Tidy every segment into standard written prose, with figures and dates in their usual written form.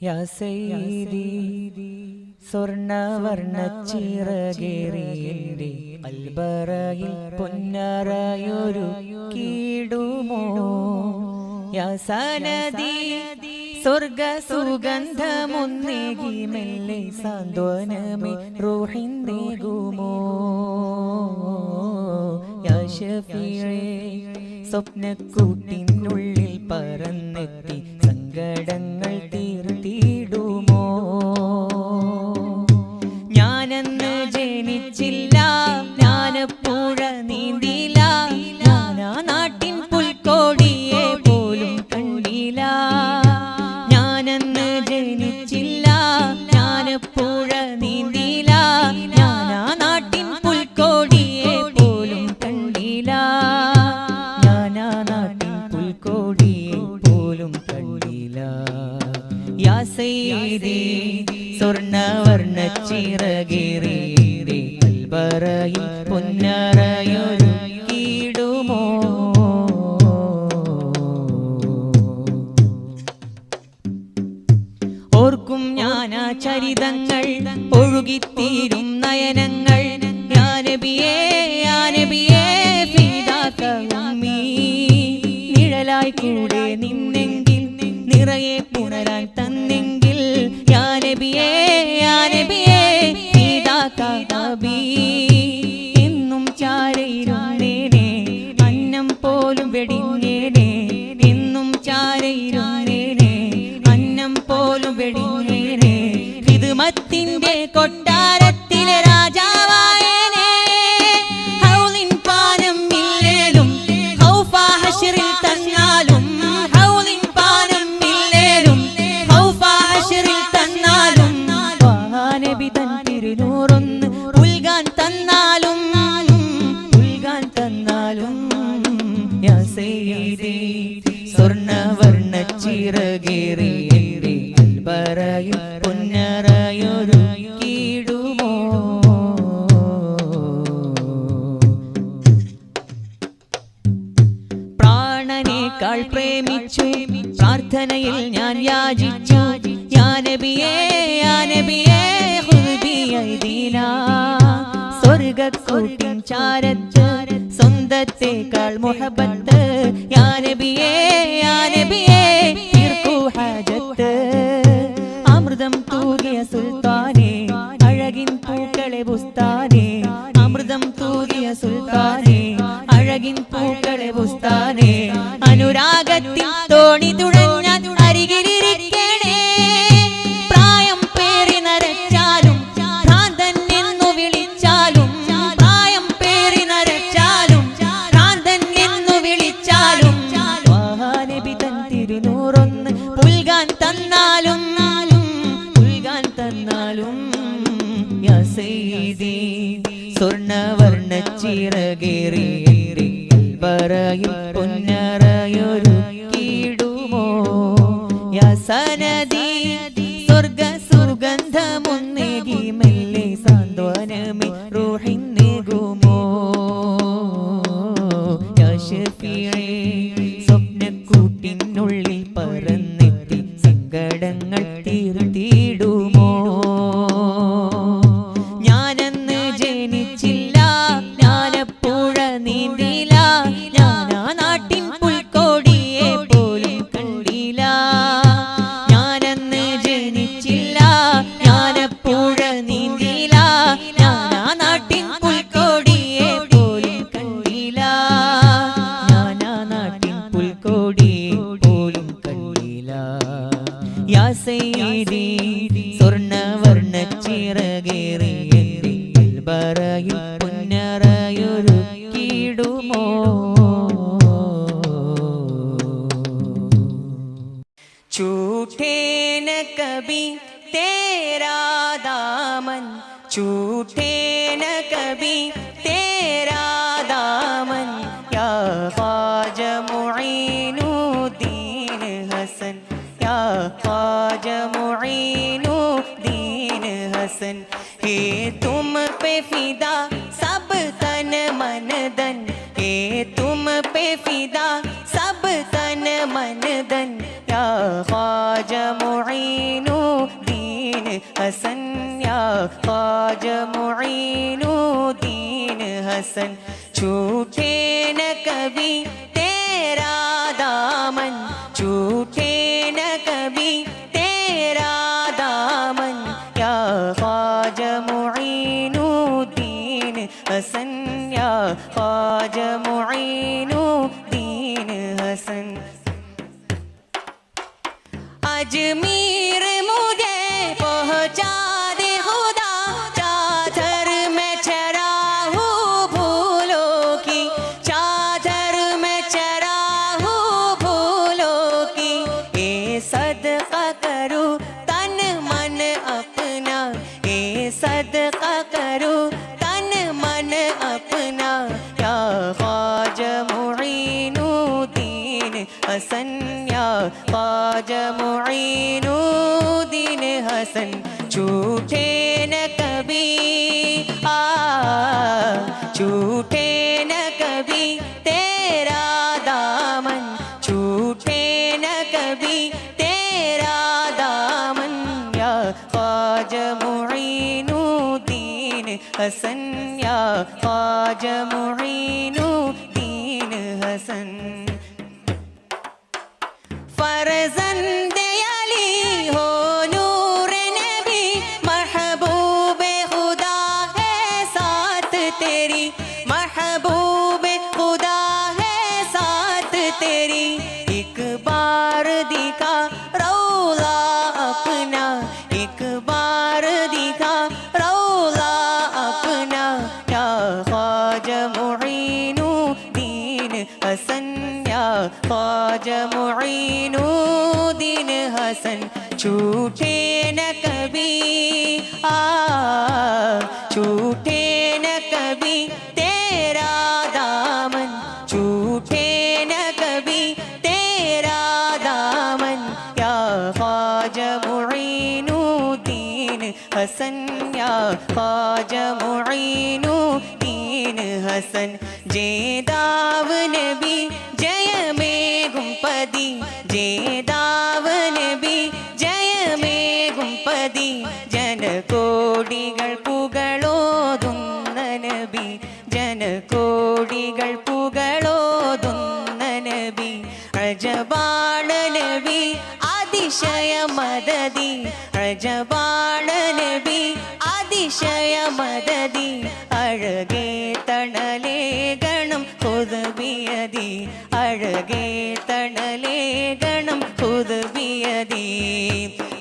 യാ സയ്യിദി സ്വർണ്ണവർണ്ണ ചിറകേറി എൻ്റെ കൽബറയിൽ പൊന്നറയൊരു കീടുമോ യാ സനദി സ്വർഗ സുഗന്ധമൊന്നേകി മെല്ലെ സാന്ത്വനമേ റൂഹിന്നേകുമോ യാ ശഫീഇ സ്വപ്നക്കൂട്ടിനുള്ളിൽ പറന്നെത്തി സങ്കടങ്ങൾ തീർത്തിടുമോ ഞാനെന്ന് ജനിച്ചില്ല ഞാനപ്പുഴ നീന്തില്ല ഞാനാ നാട്ടിൻ പുൽക്കോടിയെ പോലും കണ്ടില്ല ഞാനെന്ന് ജനിച്ചില്ല ഞാനപ്പുഴ നീന്തില്ല ഞാനാ നാട്ടിൻ പുൽക്കോടിയെ പോലും കണ്ടില്ല ഞാനാ നാട്ടിൻ പുൽക്കോടിയെ പോലും കണ്ടില്ല യാ സയ്യിദി സ്വർണ്ണവർണ്ണ ചിറകേറി എൻ്റെ കൽബറയിൽ പൊന്നറയൊരു കീടുമോ ഓർക്കും ഞാനാ ചരിതങ്ങൾ ഒഴുകിത്തീരും നയനങ്ങൾ യാ നബിയേ യാ നബിയേ ഫിദാക ഉമ്മീ നിഴലായി കൂടെ നിന്നെങ്കിൽ നിറയെ പുണരാൻ തന്നെങ്കിൽ യാ നബിയേ യാ നബിയേ ഫിദാക നബി എന്നും ചാരയിരുന്നേനെ അന്നം പോലും വെടിഞ്ഞേനെ എന്നും ചാരയിരുന്നേനെ അന്നം പോലും വെടിഞ്ഞേനെ ഹിദ്മത്തിന്റെ കൊട്ടാരത്തിലെ രാജാവായേനെ ഹൗലിൻ പാനം ഇല്ലേലും ഖൗഫ ഹശ്റിൽ തന്നാലും ഹൗലിൻ പാനം ഇല്ലേലും ഖൗഫ ഹശ്റിൽ തന്നാലും നബി തൻ തിരുനൂറൊന്ന് ഉൽഗാൻ തന്നാലും യാ സയ്യിദി സ്വർണ്ണവർണ്ണ ചിറകേറി എൻ്റെ കൽബറയിൽ പൊന്നറയൊരു കീടുമോ പ്രാണനേക്കാൾ പ്രേമിച്ചു പ്രാർത്ഥനയിൽ ഞാൻ യാചിച്ചു യാ നബിയേ യാ നബിയേ ഖുദ് ബിയദീനാ സ്വർഗ്ഗക്കൂട്ടിൻ ചാരത്ത് സ്വന്തത്തേക്കാൾ മുഹബത്ത് യാ നബിയേ യാ നബിയേ തീർക്കൂ ഹാജത്ത് അമൃതം തൂകിയ സുൽത്താനേ അഴകിൻ പൂക്കളെ ബുസ്താനേ അമൃതം തൂകിയ സുൽത്താനേ അഴകിൻ പൂക്കളെ ബുസ്താനേ അനുരാഗത്തിൻ തോണി തുഴഞ്ഞ അരികിലിരിക്കണേ പ്രായം പേറി നരച്ചാലും ഭ്രാന്തൻ എന്നു വിളിച്ചാലും പ്രായം പേറി നരച്ചാലും ഭ്രാന്തൻ എന്നു വിളിച്ചാലും നബി തൻ തിരുനൂറൊന്ന് പുൽകാൻ തന്നാലും യാ സയ്യിദി സ്വർണ്ണവർണ്ണ ചിറകേറി എൻ്റെ കൽബറയിൽ പൊന്നറയൊരു കീടുമോ യാ സനദി സ്വർഗ സുഗന്ധമൊന്നേകി മെല്ലെ സാന്ത്വനമേ റൂഹിന്നേകുമോ യാ ശഫീഇ സ്വപ്നക്കൂട്ടിനുള്ളിൽ പറന്നെത്തി സങ്കടങ്ങൾ തീർത്തിടുമോ ഞാനെന്ന് ജനിച്ചില്ല ഞാനപ്പുഴ നീന്തില്ല ഞാനാ നാട്ടിൻ പുൽക്കോടിയെ പോലും കണ്ടില്ല ഞാനെന്ന് ജനിച്ചില്ല ഞാനപ്പുഴ നീന്തില്ല ഞാനാ നാട്ടിൻ പുൽക്കോടിയെ പോലും കണ്ടില്ല ഞാനാ നാട്ടിൻ പുൽക്കോടിയെ പോലും കണ്ടില്ല യാ സയ്യിദി സ്വർണ്ണവർണ്ണ ചിറകേറി എൻ്റെ കൽബറയിൽ പൊന്നറയൊരു കീടുമോ झूठे न कभी तेरा दामन झूठे न कभी तेरा दामन या ख्वाजा मुईनुद्दीन हसन या ख्वाजा मुईनुद्दीन हसन हे तुम पे फिदा सब तन मन धन हे तुम पे फिदा सब तन मन धन या ख्वाजा मुईनुद्दीन मुईनुद्दीन हसन या ख्वाजा मुईनुद्दीन हसन छूटे न कभी तेरा दामन छूटे न कभी तेरा दामन या ख्वाजा मुईनुद्दीन हसन या ख्वाजा मुईनुद्दीन हसन अजमीर मुझे पहुँचा दे खुदा चादर में चरा हूँ फूलों की चादर में चरा हूँ फूलों की ए सदका करूँ तन मन अपना ए सदका करूँ तन मन अपना या ख्वाजा मुईनुद्दीन हसन या ख्वाजा मुईनुद्दीन हसन छूटे न कभी छूटे न कभी तेरा दामन छूटे न कभी तेरा दामन या ख्वाजा मुईनुद्दीन हसन या ख्वाजा मुईनुद्दीन हसन फर्जंद अली हो नूर नबी महबूब खुदा है साथ तेरी महबूब खुदा है साथ तेरी एक बार दिखा रौला अपना एक बार दिखा रौला अपना या ख्वाजा मुईनुद्दीन हसन या ख्वाजा मुईनुद्दीन हसन छूटे न कभी छूटे न कभी तेरा दामन छूटे न कभी तेरा दामन या ख्वाजा मुईनुद्दीन हसन या ख्वाजा मुईनुद्दीन हसन जेदाव नबी जय में गुंपदी जेदाव नबी जय में गुंपदी जनकोടികൾ പുകളോതുന്ന നബി ജനകോടികൾ പുകളോതുന്ന നബി അജബാണ നബി അതിശയ മദദി അജബാണ നബി അതിശയ മദദി അഴകേ തണലേ ഗണം ഖുദ്ബിയദി അഴകേ തണലേ ഗണം ഖുദ്ബിയദി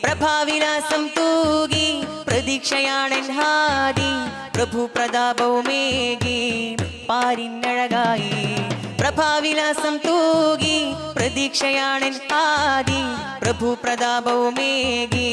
പ്രഭാവിലാസം തൂകി പ്രതീക്ഷയാണെൻ ഹാദി പ്രഭു പ്രതാപവുമേകി പാരിന്നഴകായി പ്രഭാവിലാസം തൂകി പ്രതീക്ഷയാണെൻ ഹാദി പ്രഭു പ്രതാപവുമേകി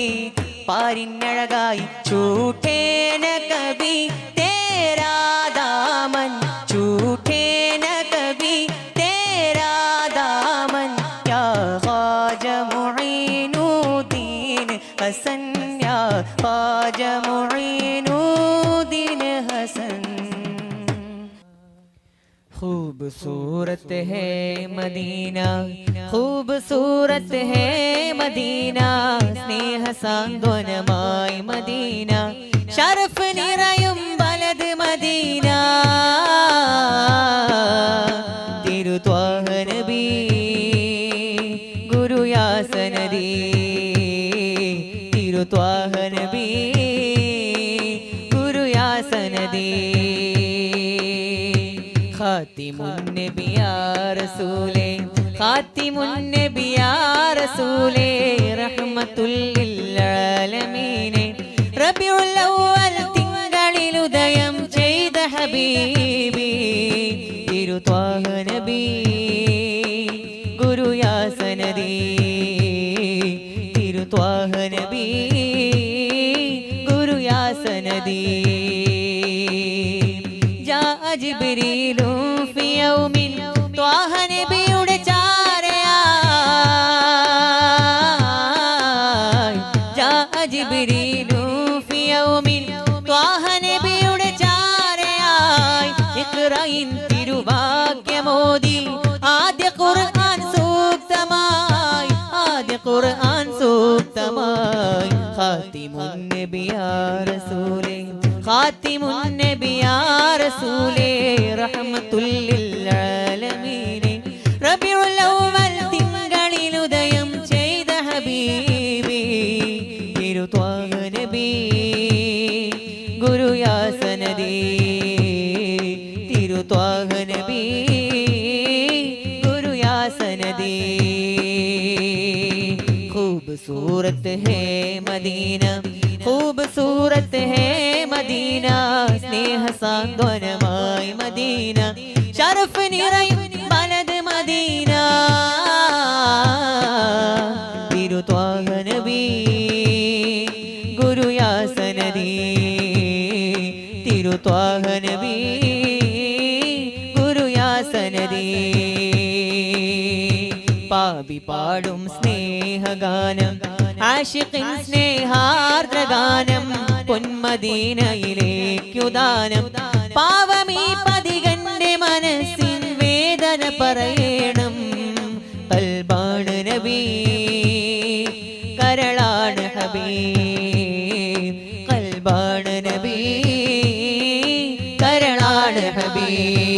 പാരിന്നഴകായി छूटे न कभी तेरा दामन छूटे न कभी तेरा दामन या ख्वाजा मुईनुद्दीन हसन या ख्वाजा मुईनुद्दीन हसन खूबसूरत है मदीना खूबसूरत है मदीना स्नेह സാന്ത്വനമായി മദീന ഷറഫ് നിറയും ബലദ് മദീന തിരുത്വാഹ നബി ഗുരു യാസനദി തിരുത്വാഹ നബി ഗുരു യാസനദി ഖാതിമുൻ നബി യാ റസൂലേ ഖാതിമുൻ നബി യാ റസൂലേ റഹ്മത്തുൽ ലിൽ ആലമീൻ റബീഉൽ അവ്വൽ തിങ്കളിൽ ഉദയം ചെയ്ത ഹബീബി തിരുത്വാഹ നബി ഗുരു യാസനദി തിരുത്വാഹ നബി ഗുരു യാസനദി ജാ ജിബ്രീലു ഫി യൗമിൻ ത്വാഹ നബിയുടെ ചാരയായി ജാ ജിബ്രീലു ഫി യൗമിൻ ത്വാഹ നബിയുടെ ചാരയായി ഇഖ്റഇൻ തിരുവാക്യമോദി ആദ്യ ഖുർആൻ സൂക്തമായി ആദ്യ ഖുർആൻ സൂക്തമായി ഖാത്തിമുൻ നബി യാ റസൂലേ ഖാത്തിമുൻ നബി യാ റസൂലേ റഹ്മത്തുൽ ലിൽ ആലമീൻ റബീഉൽ അവ്വൽ തിങ്കളിൽ ഉദയം ചെയ്ത ഹബീബി തിരു ത്വാഹ നബി ഗുരു യാ സനദി തിരു ത്വാഹ നബി ഗുരു യാ സനദി खूबसूरत है मदीना खूबसूरत है मदीना स्नेह साന്ത്വനമായി മദീന ശരഫ് നിറയും മലദ് മദീന തിരു ത്വാഹ നബി ഗുരു യാ സനദി തിരു ത്വാഹ നബി ഗുരു യാ സനദി പാപി പാടും സ്നേഹഗാനം ആശിഖിൻ സ്നേഹാർദ്രഗാനം പൊന്മദീനയിലേക്കുദാനം പാവമീ പതികന്റെ മനസ്സിൻ വേദന പറയണം കൽബാണ് നബി കരളാണ് ഹബീബ് കൽബാണ് നബി കരളാണ് ഹബീബ്